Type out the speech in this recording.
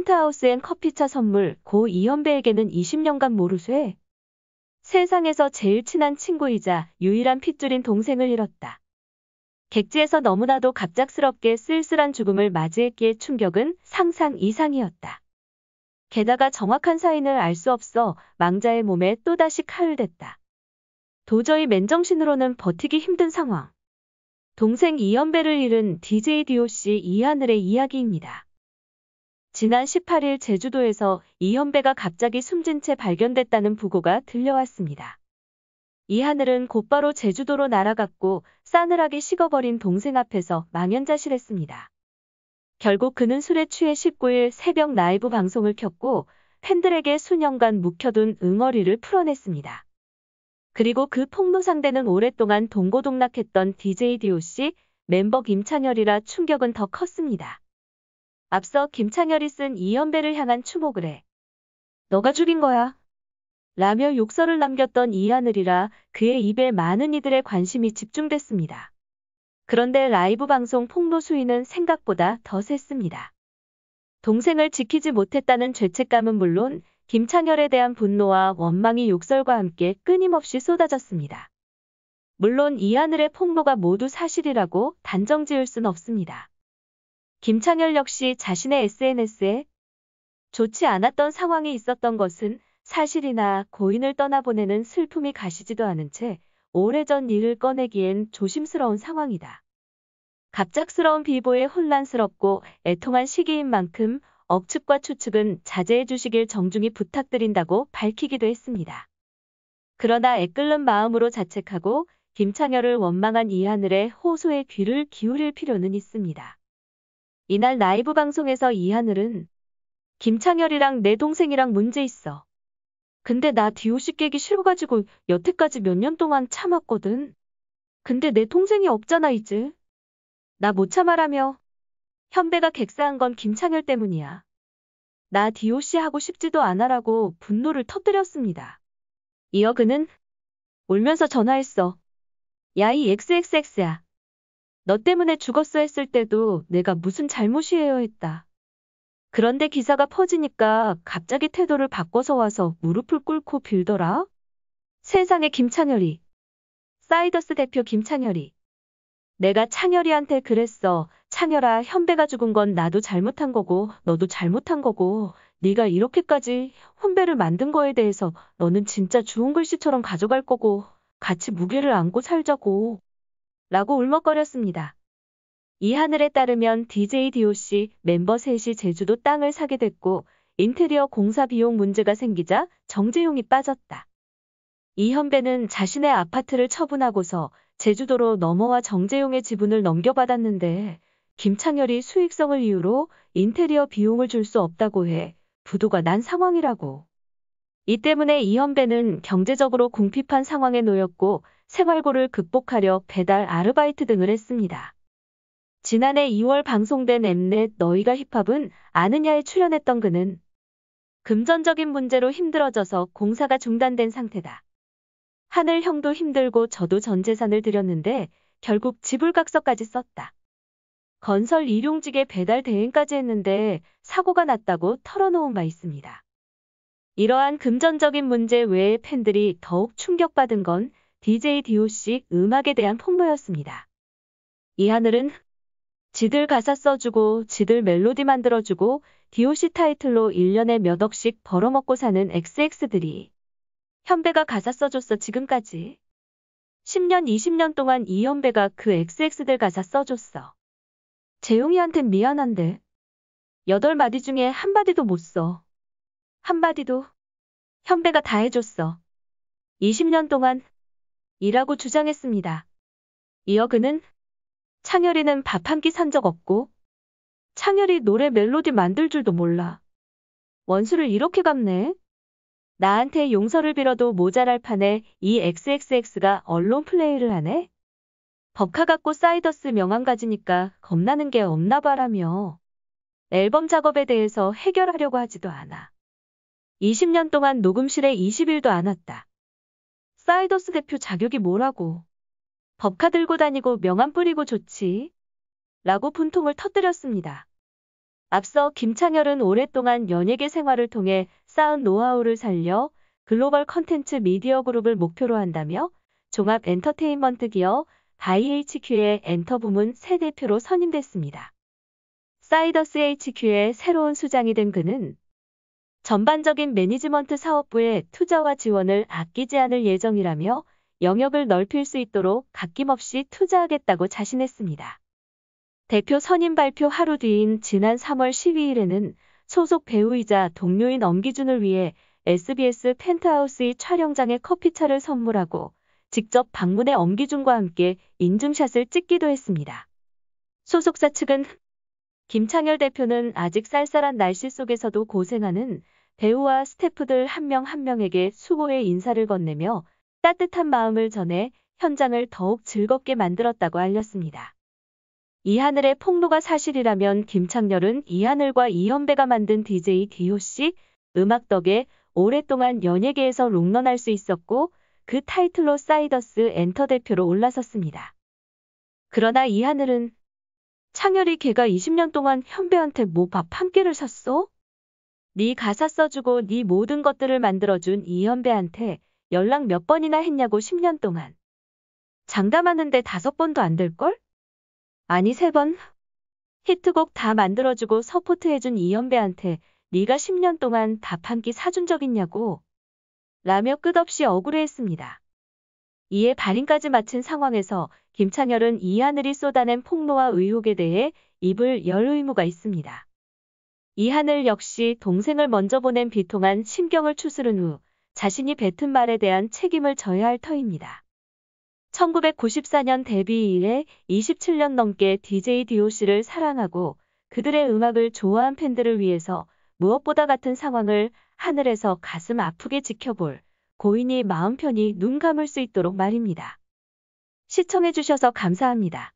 펜트하우스 앤 커피차 선물 고 이현배에게는 20년간 모르쇠. 세상에서 제일 친한 친구이자 유일한 핏줄인 동생을 잃었다. 객지에서 너무나도 갑작스럽게 쓸쓸한 죽음을 맞이했기에 충격은 상상 이상이었다. 게다가 정확한 사인을 알 수 없어 망자의 몸에 또다시 칼을 댔다. 도저히 맨정신으로는 버티기 힘든 상황. 동생 이현배를 잃은 DJ DOC 이하늘의 이야기입니다. 지난 18일 제주도에서 이현배가 갑자기 숨진 채 발견됐다는 부고가 들려왔습니다. 이하늘은 곧바로 제주도로 날아갔고 싸늘하게 식어버린 동생 앞에서 망연자실했습니다. 결국 그는 술에 취해 19일 새벽 라이브 방송을 켰고 팬들에게 수년간 묵혀둔 응어리를 풀어냈습니다. 그리고 그 폭로 상대는 오랫동안 동고동락했던 DJ DOC 멤버 김창열이라 충격은 더 컸습니다. 앞서 김창열이 쓴 이현배를 향한 추모글 에 너가 죽인 거야 라며 욕설을 남겼던 이하늘이라 그의 입에 많은 이들의 관심이 집중됐습니다. 그런데 라이브 방송 폭로 수위는 생각보다 더 셌습니다. 동생을 지키지 못했다는 죄책감은 물론 김창열에 대한 분노와 원망이 욕설과 함께 끊임없이 쏟아졌습니다. 물론 이하늘의 폭로가 모두 사실이라고 단정 지을 순 없습니다. 김창열 역시 자신의 SNS에 좋지 않았던 상황이 있었던 것은 사실이나 고인을 떠나보내는 슬픔이 가시지도 않은 채 오래전 일을 꺼내기엔 조심스러운 상황이다. 갑작스러운 비보에 혼란스럽고 애통한 시기인 만큼 억측과 추측은 자제해 주시길 정중히 부탁드린다고 밝히기도 했습니다. 그러나 애끓는 마음으로 자책하고 김창열을 원망한 이하늘의 호소에 귀를 기울일 필요는 있습니다. 이날 라이브 방송에서 이하늘은 김창열이랑 내 동생이랑 문제 있어. 근데 나 DOC 깨기 싫어가지고 여태까지 몇 년 동안 참았거든. 근데 내 동생이 없잖아 이제. 나 못 참아라며. 현배가 객사한 건 김창열 때문이야. 나 DOC 하고 싶지도 않아라고 분노를 터뜨렸습니다. 이어 그는 울면서 전화했어. 야 이 XXX야. 너 때문에 죽었어 했을 때도 내가 무슨 잘못이에요 했다. 그런데 기사가 퍼지니까 갑자기 태도를 바꿔서 와서 무릎을 꿇고 빌더라. 세상에 김창열이. 사이더스 대표 김창열이. 내가 창열이한테 그랬어. 창열아 현배가 죽은 건 나도 잘못한 거고 너도 잘못한 거고 네가 이렇게까지 혼배를 만든 거에 대해서 너는 진짜 주운 글씨처럼 가져갈 거고 같이 무게를 안고 살자고 라고 울먹거렸습니다. 이하늘에 따르면 DJ DOC 멤버 셋이 제주도 땅을 사게 됐고 인테리어 공사 비용 문제가 생기자 정재용이 빠졌다. 이현배는 자신의 아파트를 처분하고서 제주도로 넘어와 정재용의 지분을 넘겨받았는데 김창열이 수익성을 이유로 인테리어 비용을 줄 수 없다고 해 부도가 난 상황이라고. 이 때문에 이현배는 경제적으로 궁핍한 상황에 놓였고 생활고를 극복하려 배달 아르바이트 등을 했습니다. 지난해 2월 방송된 엠넷 너희가 힙합은 아느냐에 출연했던 그는 금전적인 문제로 힘들어져서 공사가 중단된 상태다. 하늘 형도 힘들고 저도 전 재산을 들였는데 결국 지불각서까지 썼다. 건설 일용직에 배달 대행까지 했는데 사고가 났다고 털어놓은 바 있습니다. 이러한 금전적인 문제 외에 팬들이 더욱 충격받은 건 DJ DOC 음악에 대한 폭로였습니다. 이하늘은 지들 가사 써주고 지들 멜로디 만들어주고 DOC 타이틀로 1년에 몇 억씩 벌어먹고 사는 XX들이 현배가 가사 써줬어 지금까지. 10년 20년 동안 이현배가 그 XX들 가사 써줬어. 재용이한텐 미안한데 8마디 중에 한 마디도 못 써. 한 마디도 현배가 다 해줬어. 20년 동안 이라고 주장했습니다. 이어 그는 창열이는 밥 한 끼 산 적 없고 창열이 노래 멜로디 만들 줄도 몰라. 원수를 이렇게 갚네. 나한테 용서를 빌어도 모자랄 판에 이 XXX가 언론 플레이를 하네. 법카 갖고 사이더스 명함 가지니까 겁나는 게 없나 봐라며 앨범 작업에 대해서 해결하려고 하지도 않아. 20년 동안 녹음실에 20일도 안 왔다. 사이더스 대표 자격이 뭐라고. 법카 들고 다니고 명함 뿌리고 좋지. 라고 분통을 터뜨렸습니다. 앞서 김창렬은 오랫동안 연예계 생활을 통해 쌓은 노하우를 살려 글로벌 컨텐츠 미디어 그룹을 목표로 한다며 종합 엔터테인먼트 기업 IHQ의 엔터 부문 새 대표로 선임됐습니다. 사이더스 HQ의 새로운 수장이 된 그는 전반적인 매니지먼트 사업부의 투자와 지원을 아끼지 않을 예정이라며 영역을 넓힐 수 있도록 갓김없이 투자하겠다고 자신했습니다. 대표 선임 발표 하루 뒤인 지난 3월 12일에는 소속 배우이자 동료인 엄기준을 위해 SBS 펜트하우스의 촬영장에 커피차를 선물하고 직접 방문해 엄기준과 함께 인증샷을 찍기도 했습니다. 소속사 측은 김창렬 대표는 아직 쌀쌀한 날씨 속에서도 고생하는 배우와 스태프들 한 명 한 명에게 수고의 인사를 건네며 따뜻한 마음을 전해 현장을 더욱 즐겁게 만들었다고 알렸습니다. 이하늘의 폭로가 사실이라면 김창렬은 이하늘과 이현배가 만든 DJ DOC 음악 덕에 오랫동안 연예계에서 롱런할 수 있었고 그 타이틀로 사이더스 엔터 대표로 올라섰습니다. 그러나 이하늘은 창렬이 걔가 20년 동안 현배한테 뭐 밥 한 끼를 샀어? 네 가사 써주고 네 모든 것들을 만들어준 이현배한테 연락 몇 번이나 했냐고 10년 동안. 장담하는데 5번도 안 될걸? 아니 3번. 히트곡 다 만들어주고 서포트해준 이현배한테 네가 10년 동안 밥 한 끼 사준 적 있냐고. 라며 끝없이 억울해했습니다. 이에 발인까지 마친 상황에서 김창렬은 이하늘이 쏟아낸 폭로와 의혹에 대해 입을 열 의무가 있습니다. 이하늘 역시 동생을 먼저 보낸 비통한 심경을 추스른 후 자신이 뱉은 말에 대한 책임을 져야 할 터입니다. 1994년 데뷔 이래 27년 넘게 DJ DOC를 사랑하고 그들의 음악을 좋아한 팬들을 위해서 무엇보다 같은 상황을 하늘에서 가슴 아프게 지켜볼 고인이 마음 편히 눈 감을 수 있도록 말입니다. 시청해주셔서 감사합니다.